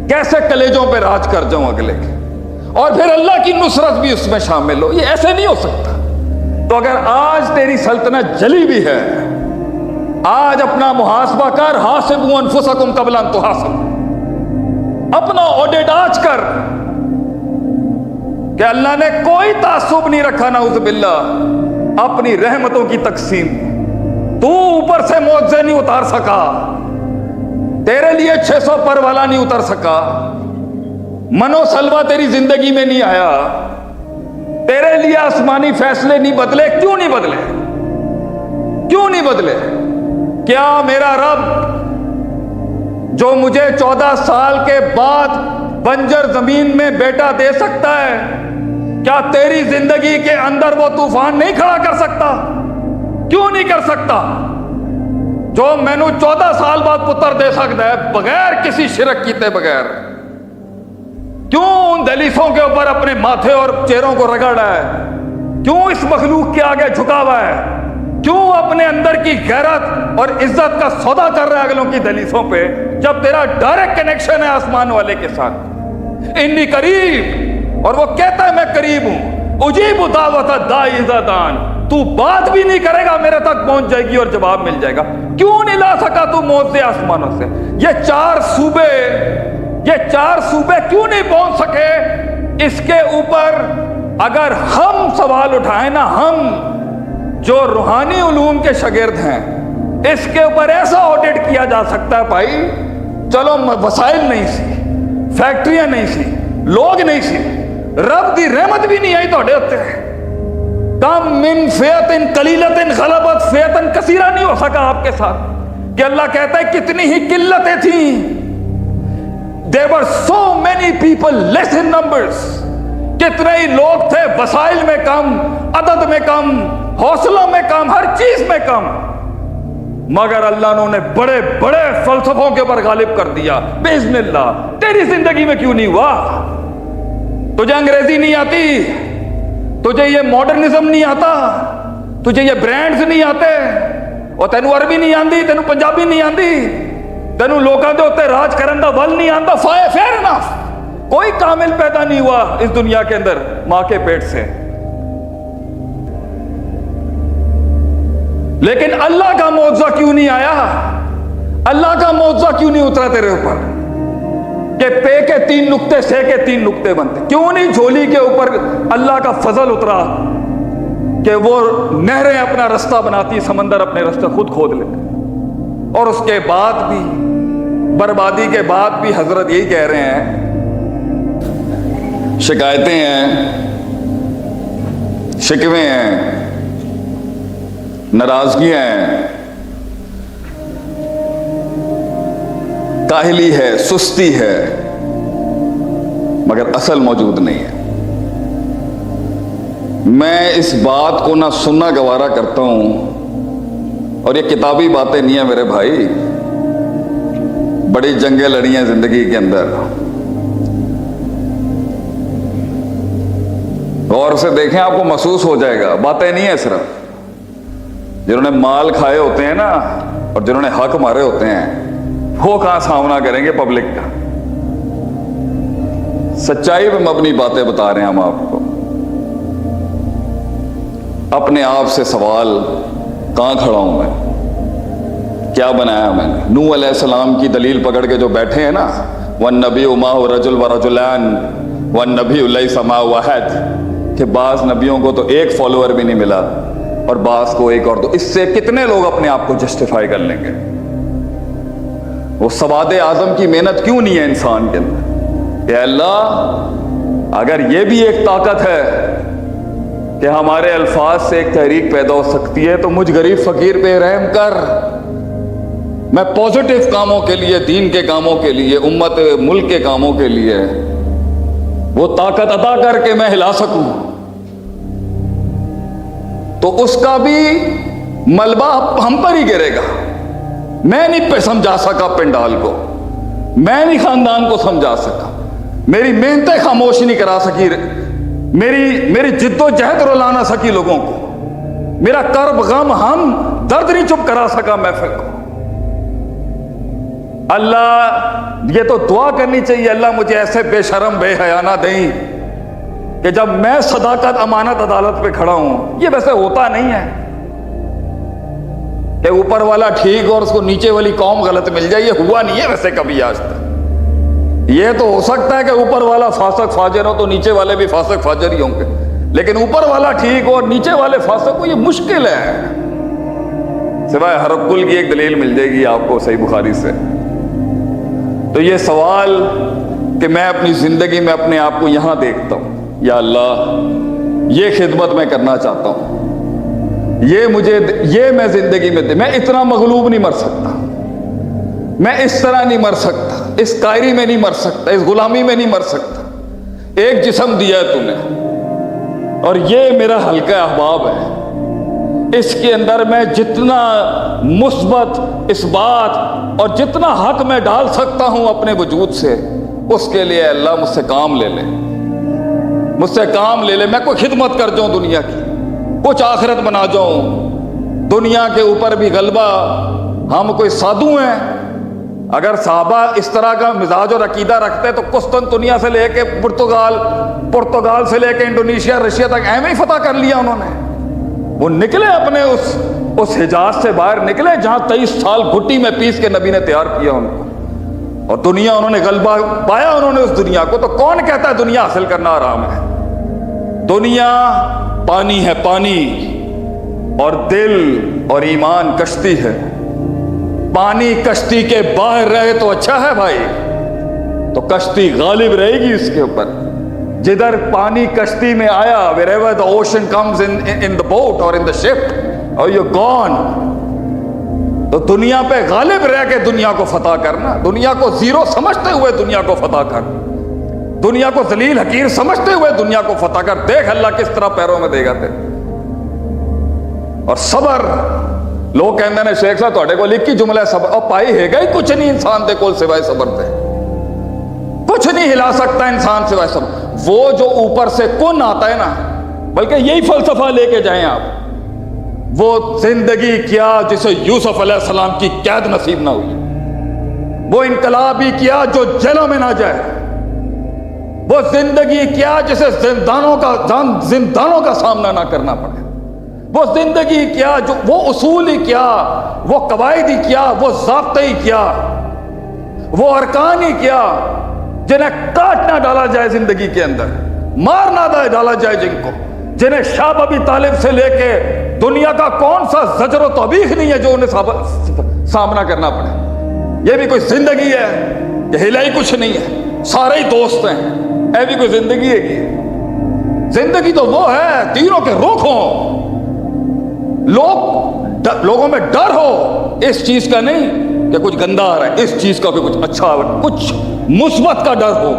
کیسے کلیجوں پہ راج کر جاؤں اگلے کے، اور پھر اللہ کی نصرت بھی اس میں شامل ہو، یہ ایسے نہیں ہو سکتا۔ تو اگر آج تیری سلطنت جلی بھی ہے، آج اپنا محاسبہ کر، حاسبوا انفسکم قبل ان تحاسبوا، اپنا آڈٹ آج کر کہ اللہ نے کوئی تعصب نہیں رکھا نعوذ باللہ اپنی رحمتوں کی تقسیم۔ تو اوپر سے معجزے نہیں اتار سکا، تیرے لیے 600 پر والا نہیں اتر سکا، منو سلوا تیری زندگی میں نہیں آیا، تیرے لیے آسمانی فیصلے نہیں بدلے۔ کیوں نہیں بدلے؟ کیوں نہیں بدلے؟ کیا میرا رب جو مجھے 14 سال کے بعد بنجر زمین میں بیٹا دے سکتا ہے، کیا تیری زندگی کے اندر وہ طوفان نہیں کھڑا کر سکتا؟ کیوں نہیں کر سکتا؟ جو میں نے 14 سال بعد پتر دے سکتا ہے بغیر کسی شرک کیتے بغیر، کیوں ان دلیسوں کے اوپر اپنے ماتھے اور چہروں کو رگڑ رہا ہے؟ کیوں اس مخلوق کے آگے جھکا ہوا ہے؟ کیوں اپنے اندر کی غیرت اور عزت کا سودا کر رہا ہے اگلوں کی دلیسوں پہ، جب تیرا ڈائریکٹ کنیکشن ہے آسمان والے کے ساتھ؟ انی قریب، اور وہ کہتا ہے میں قریب ہوں، اجیب دعوت الداعی اذا دعان۔ تو بات بھی نہیں کرے گا میرے تک پہنچ جائے گی اور جواب مل جائے گا۔ کیوں نہیں لا سکا تو معجزے آسمانوں سے؟ یہ چار صوبے کیوں نہیں پہنچ سکے؟ اس کے اوپر اگر ہم سوال اٹھائیں نا، ہم جو روحانی علوم کے شاگرد ہیں، اس کے اوپر ایسا آڈٹ کیا جا سکتا ہے بھائی، چلو وسائل نہیں سی، فیکٹریاں نہیں سی، لوگ نہیں سی، رب دی رحمت بھی نہیں آئی توڑے ہوتے ہیں۔ کم من فیتن قلیلتن غلبت فیتن کثیرہ نہیں ہو سکا آپ کے ساتھ، کہ اللہ کہتا ہے کتنی ہی قلتیں تھیں، there were so many people less in numbers، کتنے ہی لوگ تھے، وسائل میں کم، عدد میں کم، حوصلوں میں کم، ہر چیز میں کم، مگر اللہ نے بڑے بڑے فلسفوں کے اوپر غالب کر دیا باذن اللہ۔ تیری زندگی میں کیوں نہیں ہوا؟ تجھے انگریزی نہیں آتی، تجھے یہ ماڈرنزم نہیں آتا، تجھے یہ برانڈز نہیں آتے، اور تینوں عربی نہیں آندی، تینوں پنجابی نہیں آندی، تینوں لوکاں دے ہوتے راج کرن دا ول نہیں آندا، فیئر انف۔ کوئی کامل پیدا نہیں ہوا اس دنیا کے اندر ماں کے پیٹ سے، لیکن اللہ کا معجزہ کیوں نہیں آیا؟ اللہ کا معجزہ کیوں نہیں اترا تیرے اوپر کہ پے کے 3 نقطے سے کے 3 نقطے بنتے؟ کیوں نہیں جھولی کے اوپر اللہ کا فضل اترا کہ وہ نہریں اپنا رستہ بناتی، سمندر اپنے راستے خود کھود لیتے؟ اور اس کے بعد بھی، بربادی کے بعد بھی حضرت یہی کہہ رہے ہیں، شکایتیں ہیں، شکوے ہیں، ناراضگیاں ہیں، کاہلی ہے، سستی ہے، مگر اصل موجود نہیں ہے۔ میں اس بات کو نہ سننا گوارا کرتا ہوں، اور یہ کتابی باتیں نہیں ہیں میرے بھائی، بڑی جنگیں لڑی ہیں زندگی کے اندر۔ غور سے دیکھیں، آپ کو محسوس ہو جائے گا، باتیں نہیں ہیں صرف۔ جنہوں نے مال کھائے ہوتے ہیں نا، اور جنہوں نے حق مارے ہوتے ہیں، وہ کہاں سامنا کریں گے پبلک کا؟ سچائی پہ مبنی باتیں بتا رہے ہیں ہم آپ کو۔ اپنے آپ سے سوال، کہاں کھڑا ہوں میں؟ کیا بنایا میں نے؟ نوح علیہ السلام کی دلیل پکڑ کے جو بیٹھے ہیں نا، وَالنَّبِيُّ مَعَهُ رَجُلٌ وَرَجُلَانِ وَالنَّبِيُّ لَيْسَ مَعَهُ وَاحِدٌ، کہ بعض نبیوں کو تو ایک فالوور بھی نہیں ملا اور بعض کو ایک اور دو۔ اس سے کتنے لوگ اپنے آپ کو جسٹیفائی کر لیں گے؟ وہ سواد اعظم کی محنت کیوں نہیں ہے انسان کے اندر کہ اللہ اگر یہ بھی ایک طاقت ہے کہ ہمارے الفاظ سے ایک تحریک پیدا ہو سکتی ہے، تو مجھ غریب فقیر پہ رحم کر، میں پازیٹیو کاموں کے لیے، دین کے کاموں کے لیے، امت ملک کے کاموں کے لیے وہ طاقت عطا کر کے میں ہلا سکوں۔ تو اس کا بھی ملبہ ہم پر ہی گرے گا۔ میں نہیں سمجھا سکا پنڈال کو، میں نہیں خاندان کو سمجھا سکا، میری محنتیں خاموش نہیں کرا سکی، میری جد و جہد رلا نہ سکی لوگوں کو، میرا کرب غم ہم درد نہیں چپ کرا سکا محفل کو۔ اللہ یہ تو دعا کرنی چاہیے، اللہ مجھے ایسے بے شرم بے حیا نہ دیں کہ جب میں صداقت امانت عدالت پہ کھڑا ہوں. یہ ویسے ہوتا نہیں ہے کہ اوپر والا ٹھیک اور اس کو نیچے والی قوم غلط مل جائے، یہ ہوا نہیں ہے ویسے کبھی آج تک. یہ تو ہو سکتا ہے کہ اوپر والا فاسق فاجر ہو تو نیچے والے بھی فاسق فاجر ہی ہوں گے، لیکن اوپر والا ٹھیک ہو اور نیچے والے فاسق ہو، یہ مشکل ہے. سوائے ہرقل کی ایک دلیل مل جائے گی آپ کو صحیح بخاری سے. تو یہ سوال کہ میں اپنی زندگی میں اپنے آپ کو یہاں دیکھتا ہوں، یا اللہ یہ خدمت میں کرنا چاہتا ہوں، یہ میں زندگی میں میں اتنا مغلوب نہیں مر سکتا، میں اس طرح نہیں مر سکتا، اس قائری میں نہیں مر سکتا، اس غلامی میں نہیں مر سکتا. ایک جسم دیا ہے تو نے، اور یہ میرا حلقہ احباب ہے. اس کے اندر میں جتنا مثبت اس بات اور جتنا حق میں ڈال سکتا ہوں اپنے وجود سے، اس کے لیے اللہ مجھ سے کام لے لے، مجھ سے کام لے لے. میں کوئی خدمت کر جاؤں دنیا کی، کچھ آخرت بنا جاؤں. دنیا کے اوپر بھی غلبہ، ہم کوئی سادھو ہیں. اگر صحابہ اس طرح کا مزاج اور عقیدہ رکھتے تو قسطنطنیہ سے لے کے پرتگال سے لے کے انڈونیشیا رشیا تک ایویں ہی فتح کر لیا انہوں نے. وہ نکلے اپنے اس حجاز سے باہر نکلے جہاں 23 سال گھٹی میں پیس کے نبی نے تیار کیا ان کو، اور دنیا انہوں نے غلبہ پایا انہوں نے اس دنیا کو. تو کون کہتا ہے دنیا حاصل کرنا آرام ہے؟ دنیا پانی ہے، پانی، اور دل اور ایمان کشتی ہے. پانی کشتی کے باہر رہے تو اچھا ہے بھائی، تو کشتی غالب رہے گی اس کے اوپر. جدھر پانی کشتی میں آیا، wherever the ocean comes in the boat or in the ship or you're gone، تو دنیا پہ غالب رہ کے دنیا کو فتح کرنا، دنیا کو زیرو سمجھتے ہوئے دنیا کو فتح کر، دنیا کو ذلیل حقیر سمجھتے ہوئے دنیا کو فتح کر. دیکھ اللہ کس طرح پیروں میں دے گا تیرے. اور صبر، لوگ کہندے نے شیخ صاحب تھوڑے کو لکھی جملہ ہے صبر، اور پائی ہے گا ہی کچھ نہیں انسان دے کول سوائے صبر دے. کچھ نہیں ہلا سکتا انسان سوائے صبر. وہ جو اوپر سے کن آتا ہے نا، بلکہ یہی فلسفہ لے کے جائیں آپ، وہ زندگی کیا جسے یوسف علیہ السلام کی قید نصیب نہ ہوئی، وہ انقلاب ہی کیا جو جیلوں میں نہ جائے، وہ زندگی کیا جسے زندانوں کا سامنا نہ کرنا پڑے، وہ زندگی کیا جو وہ اصول ہی کیا، وہ قواعد ہی کیا، وہ ضابطے ہی کیا، وہ ارکان ہی کیا جنہیں کاٹ نہ ڈالا جائے زندگی کے اندر، مار نہ ڈالا جائے جن کو، جنہیں شاہ ابی طالب سے لے کے دنیا کا کون سا زجر و توبیخ نہیں ہے جو انہیں سامنا کرنا پڑے. یہ بھی کوئی زندگی ہے؟ یہ ہلا ہی کچھ نہیں ہے، سارے ہی دوست ہیں. یہ بھی کوئی زندگی ہے کہ زندگی تو وہ ہے تیروں کے روک ہوں، لوگوں میں ڈر ہو اس چیز کا نہیں کہ کچھ گندا آ رہا ہے، اس چیز کا کہ کچھ اچھا، کچھ مثبت کا ڈر ہو.